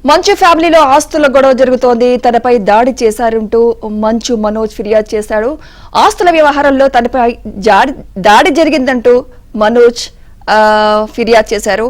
మంచు ఫ్యామిలీలో ఆస్తుల గొడవ జరుగుతోంది. తనపై దాడి చేశారంటూ మంచు మనోజ్ ఫిర్యాదు చేశాడు. ఆస్తుల వ్యవహారంలో తనపై దాడి జరిగిందంటూ మనోజ్ ఫిర్యాదు చేశారు.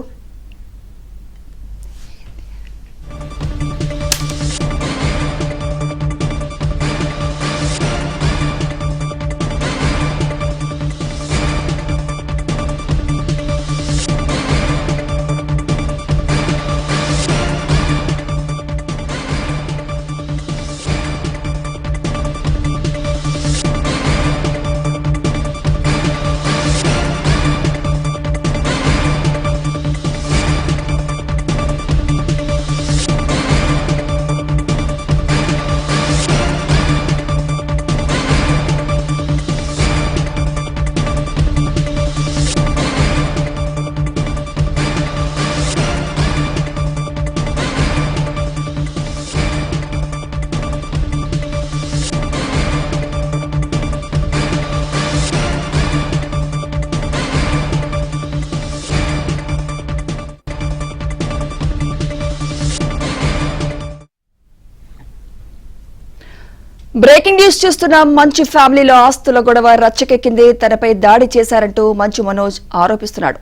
బ్రేకింగ్ న్యూస్ చూస్తున్నాం. మంచు ఫ్యామిలీలో ఆస్తుల గొడవ రచ్చకెక్కింది. తనపై దాడి చేశారంటూ మంచు మనోజ్ ఆరోపిస్తున్నాడు.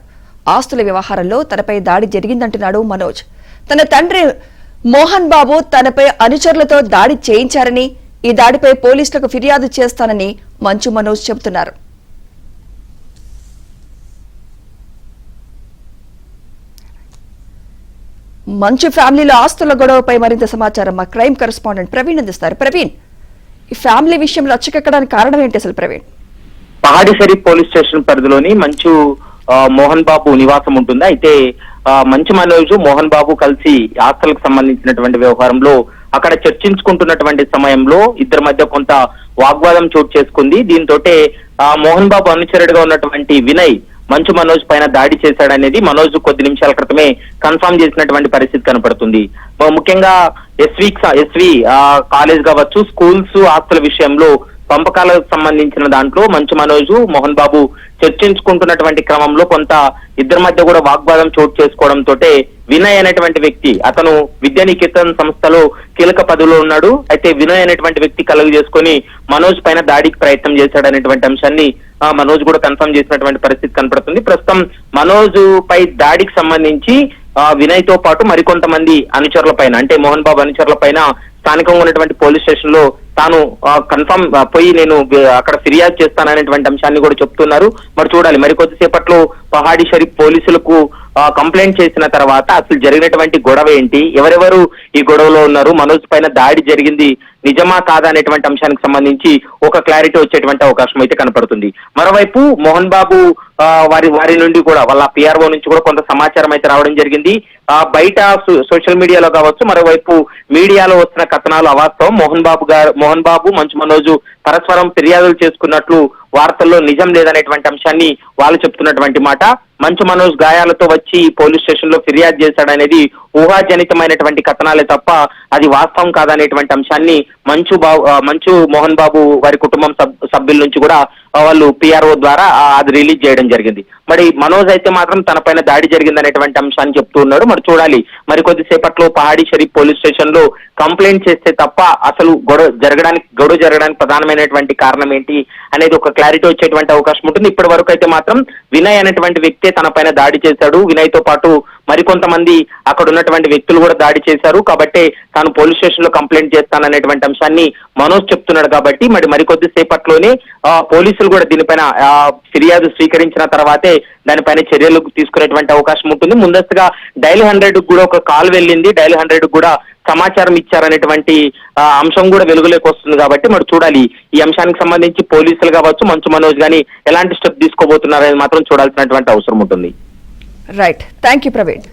ఆస్తుల వ్యవహారంలో తనపై దాడి జరిగిందంటున్నాడు మనోజ్. తన తండ్రి మోహన్ బాబు తనపై అనుచరులతో దాడి చేయించారని, ఈ దాడిపై పోలీసులకు ఫిర్యాదు చేస్తానని మంచు మనోజ్ చెబుతున్నారు. మంచు ఫ్యామిలీలో ఆస్తుల గొడవపై మరింత సమాచారం మా క్రైమ్ కరెస్పాండెంట్ ప్రవీణ్ అందిస్తారు. ప్రవీణ్, ఈ ఫ్యామిలీ విషయంలో రచ్చకెక్కడానికి కారణం ఏంటి అసలు? ప్రవీణ్, పహాడిసరి పోలీస్ స్టేషన్ పరిధిలోని మంచు మోహన్ బాబు నివాసం ఉంటుంది. అయితే మంచు మనోజ్ మోహన్ బాబు కలిసి ఆస్తులకు సంబంధించినటువంటి వ్యవహారంలో అక్కడ చర్చించుకుంటున్నటువంటి సమయంలో ఇద్దరి మధ్య కొంత వాగ్వాదం చోటు చేసుకుంది. దీంతో మోహన్ బాబు అనుచరుడిగా ఉన్నటువంటి వినయ్ మంచు మనోజ్ పైన దాడి చేశాడనేది మనోజ్ కొద్ది నిమిషాల క్రితమే కన్ఫర్మ్ చేసినటువంటి పరిస్థితి కనపడుతుంది. ముఖ్యంగా ఎస్వి కాలేజ్ కావచ్చు, స్కూల్స్ ఆస్తుల విషయంలో పంపకాలకు సంబంధించిన దాంట్లో మంచు మనోజ్ మోహన్ బాబు చర్చించుకుంటున్నటువంటి క్రమంలో కొంత ఇద్దరి మధ్య కూడా వాగ్వాదం చోటు చేసుకోవడంతో వినయ్ అనేటువంటి వ్యక్తి, అతను విద్యానికేతన్ సంస్థలో కీలక పదవిలో ఉన్నాడు. అయితే వినయ్ అనేటువంటి వ్యక్తి కలుగు చేసుకుని మనోజ్ పైన దాడికి ప్రయత్నం చేశాడనేటువంటి అంశాన్ని మనోజ్ కూడా కన్ఫర్మ్ చేసినటువంటి పరిస్థితి కనపడుతుంది. ప్రస్తుతం మనోజ్ పై దాడికి సంబంధించి వినయ్ తో పాటు మరికొంతమంది అనుచరుల పైన, అంటే మోహన్ బాబు అనుచరుల పైన స్థానికంగా ఉన్నటువంటి పోలీస్ స్టేషన్ లో తాను కన్ఫర్మ్ పోయి నేను అక్కడ ఫిర్యాదు చేస్తాననేటువంటి అంశాన్ని కూడా చెప్తున్నారు. మరి చూడాలి, మరి కొద్దిసేపట్లో పహాడి షరీఫ్ పోలీసులకు కంప్లైంట్ చేసిన తర్వాత అసలు జరిగినటువంటి గొడవ ఏంటి, ఎవరెవరు ఈ గొడవలో ఉన్నారు, మనోజ్ పైన దాడి జరిగింది నిజమా కాదా అనేటువంటి అంశానికి సంబంధించి ఒక క్లారిటీ వచ్చేటువంటి అవకాశం అయితే కనపడుతుంది. మరోవైపు మోహన్ బాబు వారి నుండి కూడా వాళ్ళ పిఆర్ఓ నుంచి కూడా కొంత సమాచారం అయితే రావడం జరిగింది. బయట సోషల్ మీడియాలో కావచ్చు, మరోవైపు మీడియాలో వచ్చిన కథనాలు అవాస్తవం. మోహన్ బాబు మంచు మనోజ్ పరస్పరం ఫిర్యాదులు చేసుకున్నట్లు వార్తల్లో నిజం లేదనేటువంటి అంశాన్ని వాళ్ళు చెప్తున్నటువంటి మాట. మంచు మనోజ్ గాయాలతో వచ్చి పోలీస్ స్టేషన్ లో ఫిర్యాదు చేశాడనేది ఊహాజనితమైనటువంటి కథనాలే తప్ప అది వాస్తవం కాదనేటువంటి అంశాన్ని మంచు మోహన్ బాబు వారి కుటుంబం సభ్యుల నుంచి కూడా వాళ్ళు పిఆర్ఓ ద్వారా అది రిలీజ్ చేయడం జరిగింది. మరి మనోజ్ అయితే మాత్రం తన పైన దాడి జరిగిందనేటువంటి అంశాన్ని చెప్తూ ఉన్నాడు. మరి చూడాలి, మరి కొద్దిసేపట్లో పహాడి షరీఫ్ పోలీస్ స్టేషన్ లో కంప్లైంట్ చేస్తే తప్ప అసలు గొడవ జరగడానికి ప్రధానమైనటువంటి కారణం ఏంటి అనేది ఒక క్లారిటీ వచ్చేటువంటి అవకాశం ఉంటుంది. ఇప్పటి వరకు అయితే మాత్రం వినయ్ అనేటువంటి వ్యక్తే తన పైన దాడి చేశాడు. వినయ్ తో పాటు మరికొంతమంది అక్కడ ఉన్నటువంటి వ్యక్తులు కూడా దాడి చేశారు. కాబట్టి తాను పోలీస్ స్టేషన్ లో కంప్లైంట్ చేస్తాననేటువంటి అంశాన్ని మనోజ్ చెప్తున్నాడు. కాబట్టి మరికొద్ది సేపట్లోనే పోలీసులు కూడా దీనిపైన ఫిర్యాదు స్వీకరించిన తర్వాతే దానిపైన చర్యలు తీసుకునేటువంటి అవకాశం ఉంటుంది. ముందస్తుగా డైల్ 100 కూడా ఒక కాల్ వెళ్ళింది, డైల్ 100 కూడా సమాచారం ఇచ్చారనేటువంటి అంశం కూడా వెలుగులోకి వస్తుంది. కాబట్టి మరి చూడాలి, ఈ అంశానికి సంబంధించి పోలీసులు కావచ్చు, మంచు మనోజ్ గానీ ఎలాంటి స్టెప్ తీసుకోబోతున్నారనేది మాత్రం చూడాల్సినటువంటి అవసరం ఉంటుంది. Right, thank you Praveen.